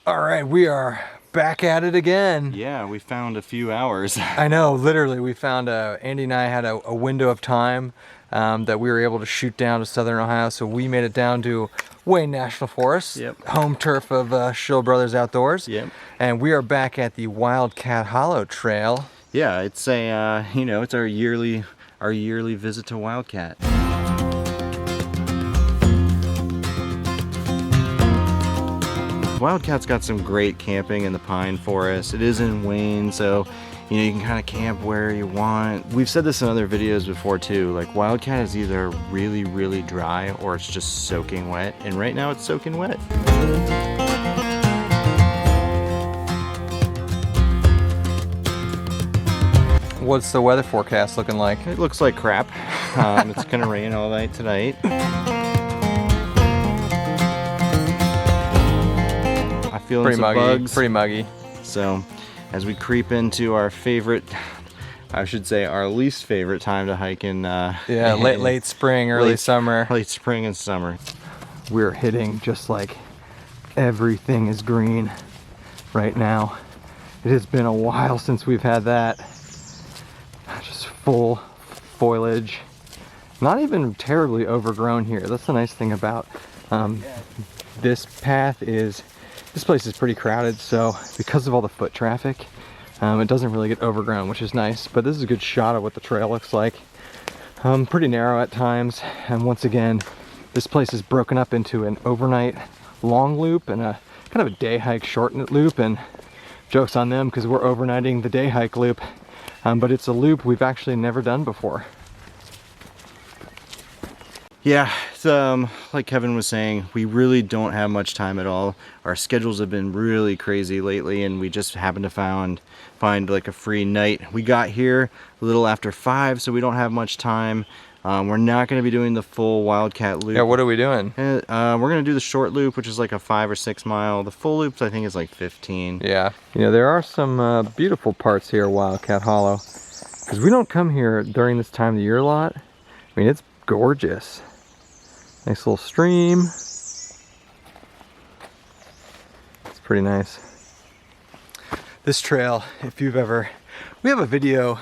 All right, we are back at it again. Yeah, we found a few hours. I know, literally, we found, Andy and I had a window of time that we were able to shoot down to Southern Ohio, so we made it down to Wayne National Forest, home turf of Schill Brothers Outdoors. Yep. And we are back at the Wildcat Hollow Trail. Yeah, it's a, you know, it's our yearly visit to Wildcat. Wildcat's got some great camping in the pine forest. It is in Wayne, so you know you can kind of camp where you want. We've said this in other videos before too, like Wildcat is either really, really dry or it's just soaking wet, and right now it's soaking wet. What's the weather forecast looking like? It looks like crap. It's gonna rain all night tonight. Feeling some bugs. Pretty muggy. So as we creep into our favorite, I should say our least favorite time to hike in late spring, early summer. Late spring and summer. We're hitting just like everything is green right now. It has been a while since we've had that. Just full foliage. Not even terribly overgrown here. That's the nice thing about this path is this place is pretty crowded, so because of all the foot traffic, it doesn't really get overgrown, which is nice. But this is a good shot of what the trail looks like. Pretty narrow at times, and once again, this place is broken up into an overnight long loop and a kind of a day hike short loop, and jokes on them because we're overnighting the day hike loop, but it's a loop we've actually never done before. Yeah, it's, like Kevin was saying, we really don't have much time at all. Our schedules have been really crazy lately, and we just happened to find like a free night. We got here a little after 5, so we don't have much time. We're not going to be doing the full Wildcat loop. Yeah, what are we doing? We're going to do the short loop, which is like a 5 or 6 mile. The full loops, I think, is like 15. Yeah, you know, there are some beautiful parts here at Wildcat Hollow, because we don't come here during this time of the year a lot. I mean, it's gorgeous. Nice little stream. It's pretty nice. This trail, if you've ever, we have a video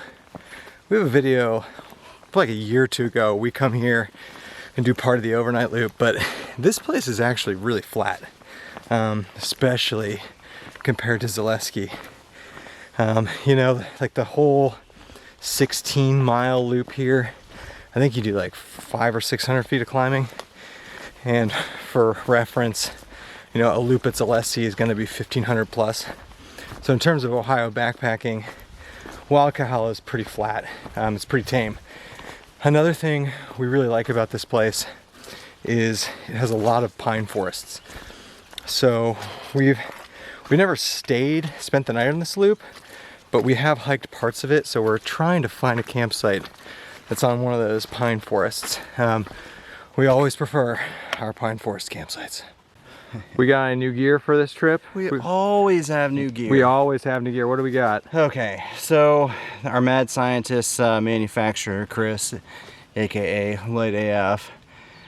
like a year or two ago. We come here and do part of the overnight loop, but this place is actually really flat, especially compared to Zaleski. You know, like the whole 16-mile loop here, I think you do like 500 or 600 feet of climbing. And for reference, you know, a loop at Zaleski is going to be 1,500 plus. So in terms of Ohio backpacking, Wildcat Hollow is pretty flat. It's pretty tame. Another thing we really like about this place is it has a lot of pine forests. So we never spent the night on this loop, but we have hiked parts of it. So we're trying to find a campsite that's on one of those pine forests. We always prefer our pine forest campsites. We got any new gear for this trip? We always have new gear. We always have new gear. What do we got? Okay, so our mad scientist manufacturer, Chris, aka Light AF,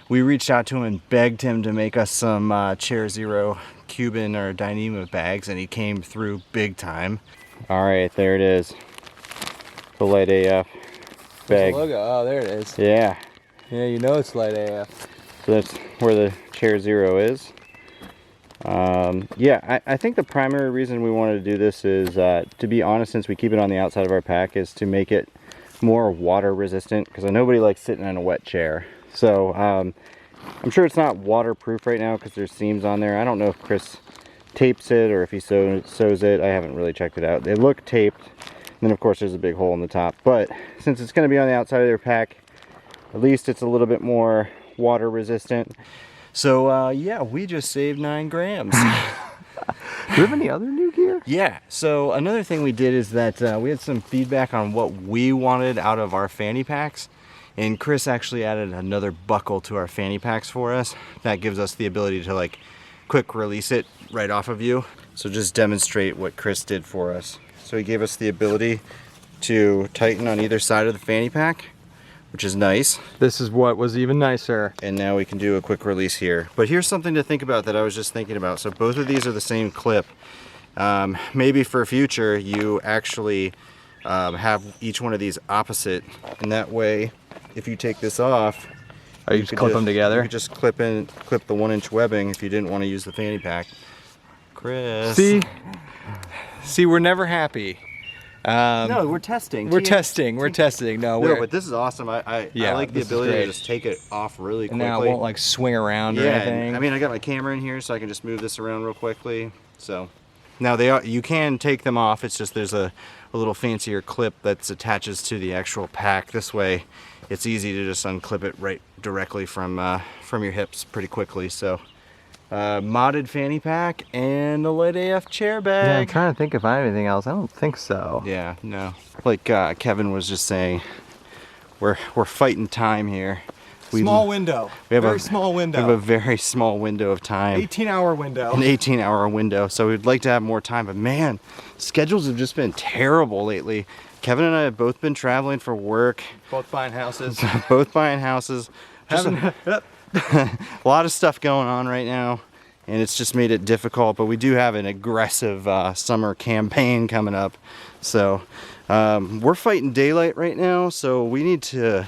we reached out to him and begged him to make us some Chair Zero Cuban or Dyneema bags, and he came through big time. All right, there it is. The Light AF bag. The logo. Oh, there it is. Yeah. Yeah, you know it's Light AF. So that's where the Chair Zero is. Yeah, I think the primary reason we wanted to do this is, to be honest, since we keep it on the outside of our pack, is to make it more water resistant, because nobody likes sitting in a wet chair. So I'm sure it's not waterproof right now because there's seams on there. I don't know if Chris tapes it or if he sews it. I haven't really checked it out. They look taped, and then of course there's a big hole in the top. But since it's going to be on the outside of their pack, at least it's a little bit more water resistant. So yeah, we just saved 9 grams. Do you have any other new gear? Yeah, so another thing we did is that we had some feedback on what we wanted out of our fanny packs. And Chris actually added another buckle to our fanny packs for us. That gives us the ability to like quick release it right off of you. So just demonstrate what Chris did for us. So he gave us the ability to tighten on either side of the fanny pack which is nice. This is what was even nicer. And now we can do a quick release here. But here's something to think about that I was just thinking about. So both of these are the same clip. Maybe for future you actually have each one of these opposite, and that way if you take this off, you just clip them together. You could just clip the 1-inch webbing if you didn't want to use the fanny pack. Chris. See, we're never happy. No, we're testing. We're testing. No, but this is awesome. I like the ability to just take it off really quickly. And now it won't like swing around or anything. I mean, I got my camera in here, so I can just move this around real quickly. So now you can take them off. It's just there's a little fancier clip that attaches to the actual pack. This way, it's easy to just unclip it right directly from your hips pretty quickly. So. Modded fanny pack and a light AF chair bag. Yeah, I'm trying to think if I have anything else. I don't think so. Yeah, no. Like Kevin was just saying, we're fighting time here. Small window. We have a small window. We have a very small window of time. 18-hour window. An 18-hour window. So we'd like to have more time, but man, schedules have just been terrible lately. Kevin and I have both been traveling for work. Both buying houses. Both buying houses. A lot of stuff going on right now, and it's just made it difficult, but we do have an aggressive summer campaign coming up. So we're fighting daylight right now, so we need to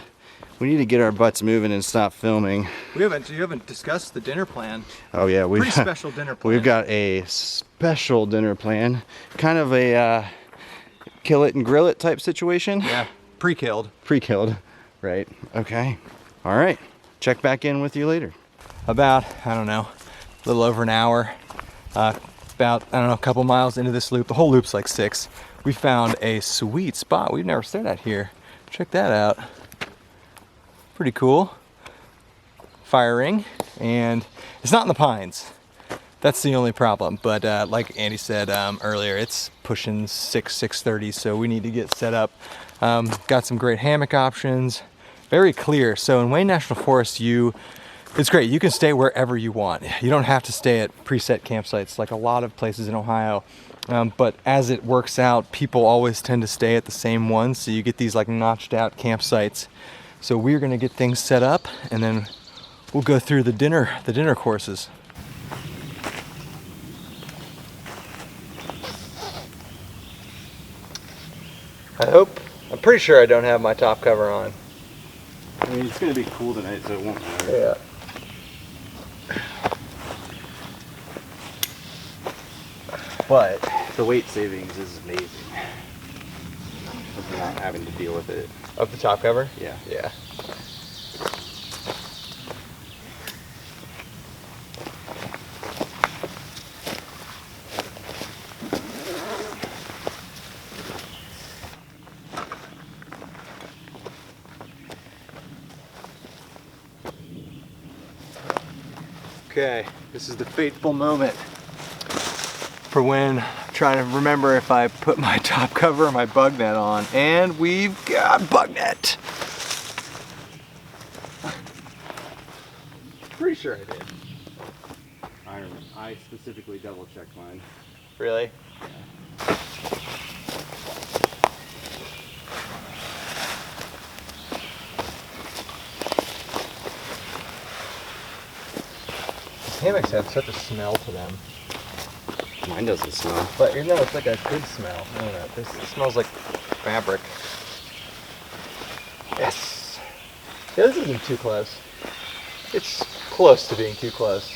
get our butts moving and stop filming. You haven't discussed the dinner plan. Oh yeah, pretty special dinner plan. We've got a special dinner plan, kind of a kill it and grill it type situation. Yeah, pre-killed, right? Okay, all right. Check back in with you later. About, I don't know, a little over an hour. About, I don't know, a couple miles into this loop. The whole loop's like 6. We found a sweet spot. We've never stayed at here. Check that out. Pretty cool. Fire ring, and it's not in the pines. That's the only problem. But like Andy said earlier, it's pushing 6:30, so we need to get set up. Got some great hammock options. Very clear. So in Wayne National Forest, it's great. You can stay wherever you want. You don't have to stay at preset campsites like a lot of places in Ohio. But as it works out, people always tend to stay at the same ones. So you get these like notched out campsites. So we're gonna get things set up, and then we'll go through the dinner courses. I'm pretty sure I don't have my top cover on. I mean, it's going to be cool tonight, so it won't matter. Yeah. But the weight savings is amazing. Of not having to deal with it. Of the top cover? Yeah. Yeah. Okay, this is the fateful moment for when I'm trying to remember if I put my top cover or my bug net on, and we've got bug net. Pretty sure I did. I specifically double checked mine. Really? Yeah. Hammocks have such a smell to them. Mine doesn't smell. But you know, it's like a good smell. I don't know. This smells like fabric. Yes. Yeah, this isn't too close. It's close to being too close.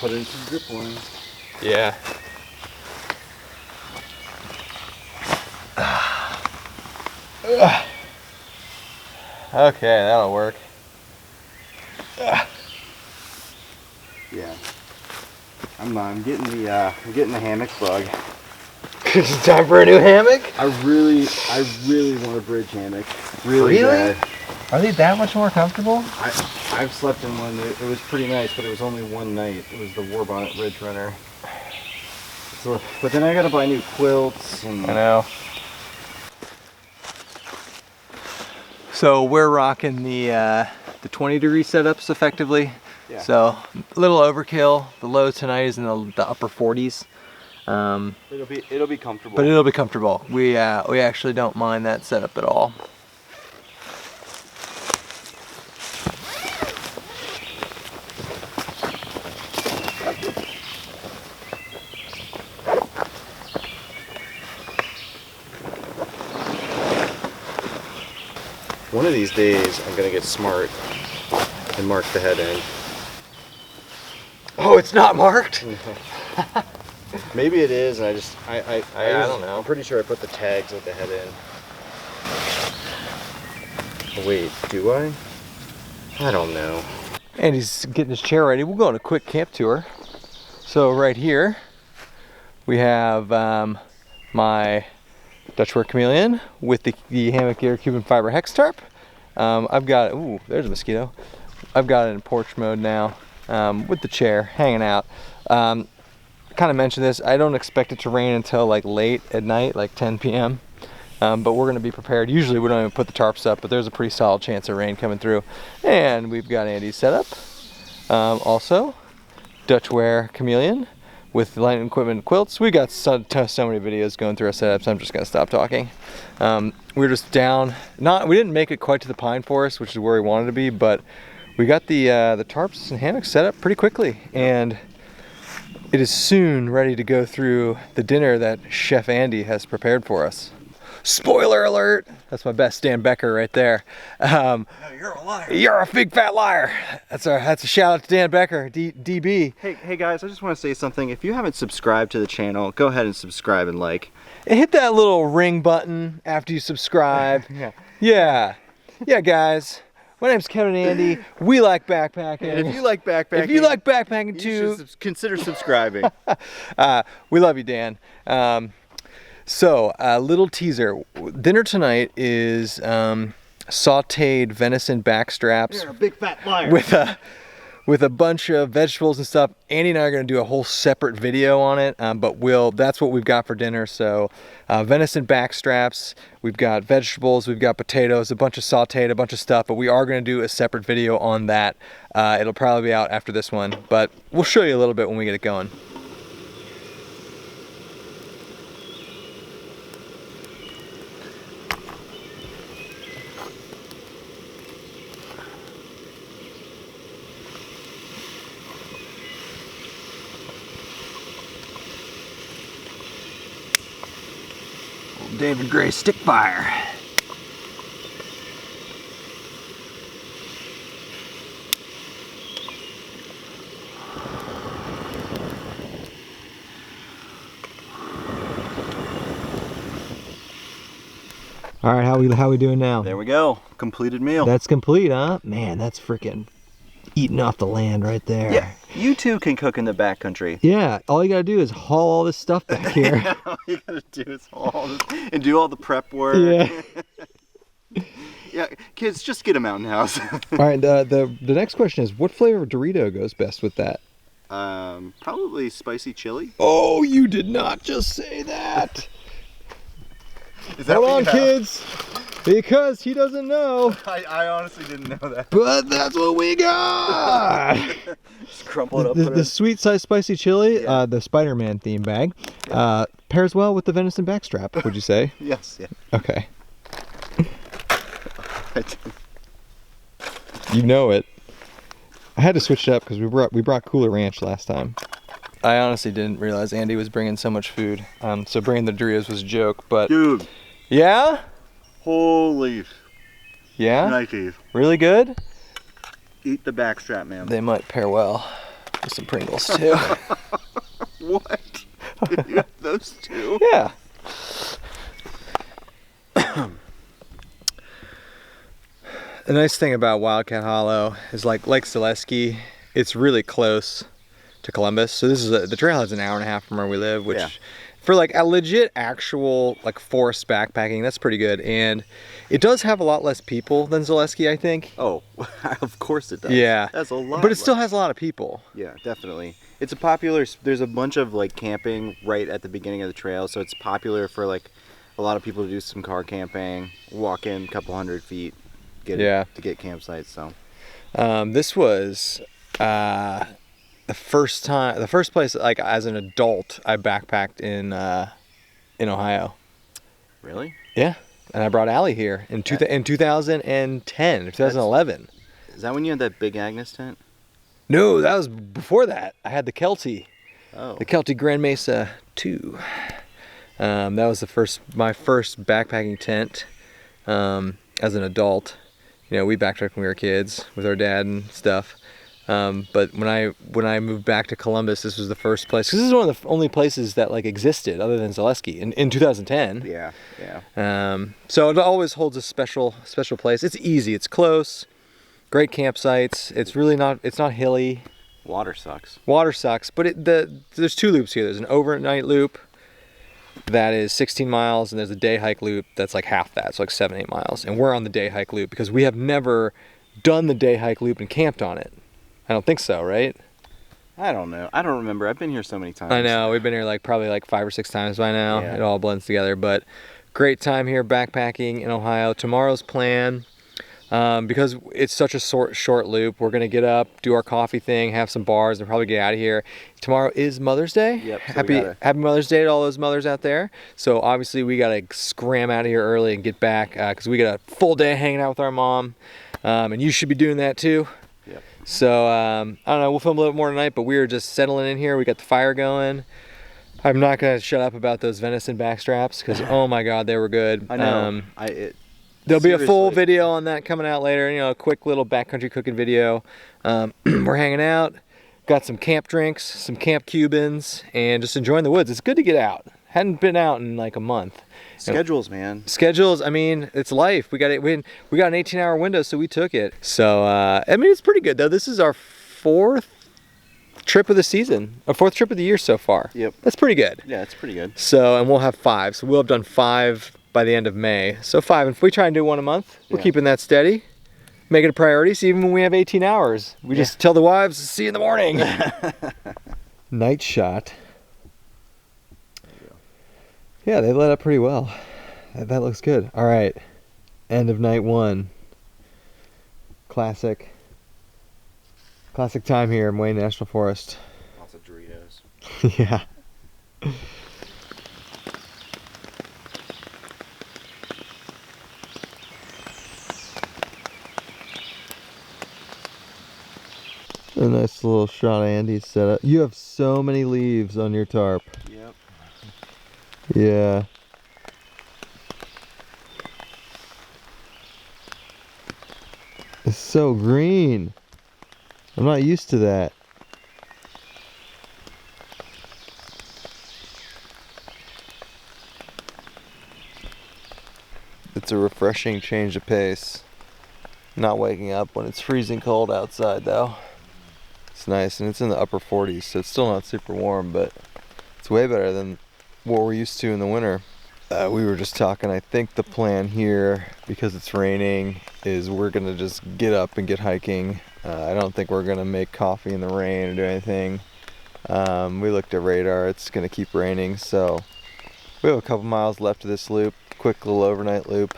Put it in some zip line. Yeah. Okay, that'll work. Yeah. I'm getting the hammock bug. It's time for a new hammock? I really want a bridge hammock. Really bad. Are they that much more comfortable? I've slept in one. It was pretty nice, but it was only one night. It was the Warbonnet Ridge Runner. So, but then I gotta buy new quilts and. I know. So we're rocking the 20-degree setups effectively. Yeah. So a little overkill. The low tonight is in the upper 40s. It'll be comfortable. But it'll be comfortable. We actually don't mind that setup at all. One of these days, I'm gonna get smart and mark the head end. Oh, it's not marked? Maybe it is, and I don't know. I'm pretty sure I put the tags at the head end. Wait, do I? I don't know. And he's getting his chair ready. We'll go on a quick camp tour. So right here, we have my Dutchware Chameleon with the Hammock Air Cuban Fiber Hex Tarp. I've got, ooh, there's a mosquito. I've got it in porch mode now with the chair hanging out. Kind of mentioned this, I don't expect it to rain until like late at night, like 10 p.m. But we're gonna be prepared. Usually we don't even put the tarps up, but there's a pretty solid chance of rain coming through. And we've got Andy's setup. Also, Dutchware Chameleon with lighting equipment and quilts. We got so many videos going through our setups. I'm just gonna stop talking. We're just down. We didn't make it quite to the pine forest, which is where we wanted to be, but we got the tarps and hammocks set up pretty quickly, and it is soon ready to go through the dinner that Chef Andy has prepared for us. Spoiler alert! That's my best Dan Becker right there. No, you're a liar. You're a big fat liar. That's a shout out to Dan Becker, DB. Hey guys, I just want to say something. If you haven't subscribed to the channel, go ahead and subscribe and like. And hit that little ring button after you subscribe. Yeah, guys. My name's Kevin and Andy. We like backpacking. And if you like backpacking, too, you should consider subscribing. we love you, Dan. So, a little teaser. Dinner tonight is sautéed venison backstraps. You're a big fat liar. With a bunch of vegetables and stuff. Andy and I are going to do a whole separate video on it, but that's what we've got for dinner. So venison backstraps, we've got vegetables, we've got potatoes, a bunch of sauteed, a bunch of stuff, but we are going to do a separate video on that. It'll probably be out after this one, but we'll show you a little bit when we get it going. David Gray stick fire. All right, how we doing now? There we go. Completed meal. That's complete, huh? Man, that's freaking eating off the land right there. Yeah, you too can cook in the backcountry. Yeah, all you gotta do is haul all this stuff back here. Yeah, all you gotta do is haul all this and do all the prep work. Yeah. Yeah, kids, just get a mountain house. All right, the next question is, what flavor of Dorito goes best with that? Probably spicy chili. Oh, you did not just say that. Is that Hold what on, you have? kids, because he doesn't know. I honestly didn't know that. But that's what we got. Just crumple it up. The sweet size spicy chili, Yeah. the Spider-Man theme bag, pairs well with the venison backstrap. Would you say? Yes. Yeah. Okay. You know it. I had to switch it up because we brought Cooler Ranch last time. I honestly didn't realize Andy was bringing so much food. So bringing the Doritos was a joke, but Dude. yeah, Holy. yeah, Nikes. really good. Eat the backstrap, man. They might pair well with some Pringles too. What? You got those two? Yeah. The nice thing about Wildcat Hollow is like Zaleski, it's really close to Columbus. So this is the trailhead's an hour and a half from where we live, which Yeah. for like a legit actual like forest backpacking, that's pretty good. And it does have a lot less people than Zaleski, I think. Oh, of course it does. Yeah. That's a lot. But it still has a lot of people. Yeah, definitely. It's a popular, there's a bunch of like camping right at the beginning of the trail, so it's popular for like a lot of people to do some car camping, walk in a couple hundred feet, to get campsites. So This was the first place like as an adult I backpacked in Ohio. Really? Yeah, and I brought Allie here in 2010, 2011. Is that when you had that big Agnes tent? No, that was before that. I had the Kelty. Oh. The Kelty Grand Mesa 2. That was my first backpacking tent as an adult. You know, we backpacked when we were kids with our dad and stuff. But when I moved back to Columbus, this was the first place. Because this is one of the only places that like existed other than Zaleski in 2010. Yeah, yeah. So it always holds a special place. It's easy. It's close. Great campsites. It's really not. It's not hilly. Water sucks. Water sucks. But there's two loops here. There's an overnight loop that is 16 miles, and there's a day hike loop that's like half that. It's like 7-8 miles. And we're on the day hike loop because we have never done the day hike loop and camped on it. I don't think so, right? I don't know. I don't remember. I've been here so many times. I know. We've been here like probably like 5 or 6 times by now. Yeah. It all blends together. But great time here backpacking in Ohio. Tomorrow's plan, because it's such a short loop, we're going to get up, do our coffee thing, have some bars, and probably get out of here. Tomorrow is Mother's Day. Yep. So Happy Mother's Day to all those mothers out there. So obviously we got to scram out of here early and get back because we got a full day hanging out with our mom. And you should be doing that too. Yep. So, I don't know, we'll film a little bit more tonight, but we were just settling in here. We got the fire going. I'm not going to shut up about those venison backstraps because, oh my God, they were good. I know. There'll be a full video on that coming out later, you know, a quick little backcountry cooking video. We're hanging out, got some camp drinks, some camp Cubans, and just enjoying the woods. It's good to get out. Hadn't been out in like a month. Schedules, man. Schedules, I mean, it's life. We got an 18-hour window, so we took it. So, I mean, it's pretty good, though. This is our 4th trip of the season, our 4th trip of the year so far. Yep. That's pretty good. Yeah, it's pretty good. So, and we'll have 5. So we'll have done 5 by the end of May. So 5, and if we try and do one a month, we're keeping that steady. Make it a priority. So even when we have 18 hours, we just tell the wives, see you in the morning. Night shot. Yeah, they lit up pretty well. That looks good. All right, end of night 1. Classic time here in Wayne National Forest. Lots of Doritos. Yeah. A nice little shot of Andy's setup. You have so many leaves on your tarp. Yep. Yeah. It's so green. I'm not used to that. It's a refreshing change of pace. Not waking up when it's freezing cold outside though. It's nice, and it's in the upper 40s, so it's still not super warm, but it's way better than what we're used to in the winter. We were just talking, I think the plan here, because it's raining, is we're gonna just get up and get hiking. I don't think we're gonna make coffee in the rain or do anything. We looked at radar, it's gonna keep raining, so we have a couple miles left of this loop, quick little overnight loop.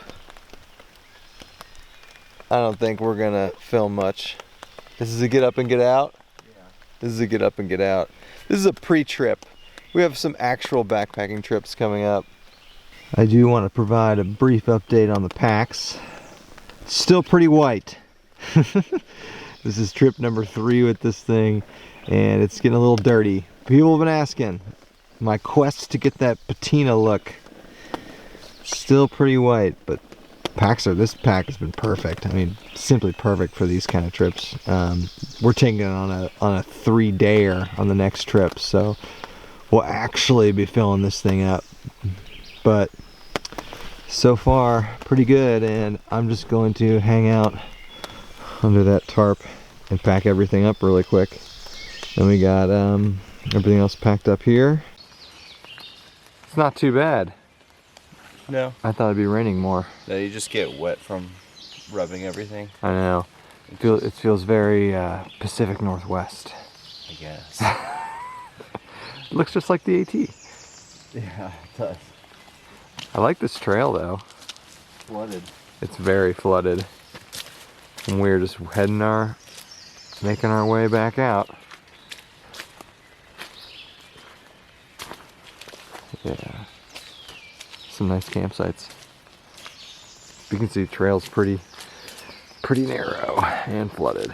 I don't think we're gonna film much. This is a get up and get out? Yeah. This is a get up and get out. This is a pre-trip. We have some actual backpacking trips coming up. I do want to provide a brief update on the packs. Still pretty white. This is trip number 3 with this thing, and it's getting a little dirty. People have been asking. My quest to get that patina look. Still pretty white, but this pack has been perfect. I mean, simply perfect for these kind of trips. We're taking it on a 3-dayer on the next trip, so we'll actually be filling this thing up. But so far, pretty good, and I'm just going to hang out under that tarp and pack everything up really quick. Then we got everything else packed up here. It's not too bad. No. I thought it'd be raining more. No, you just get wet from rubbing everything. I know. It feels very Pacific Northwest. I guess. It looks just like the AT. Yeah, it does. I like this trail though. Flooded. It's very flooded. And we're just making our way back out. some nice campsites. You can see the trail's pretty narrow and flooded.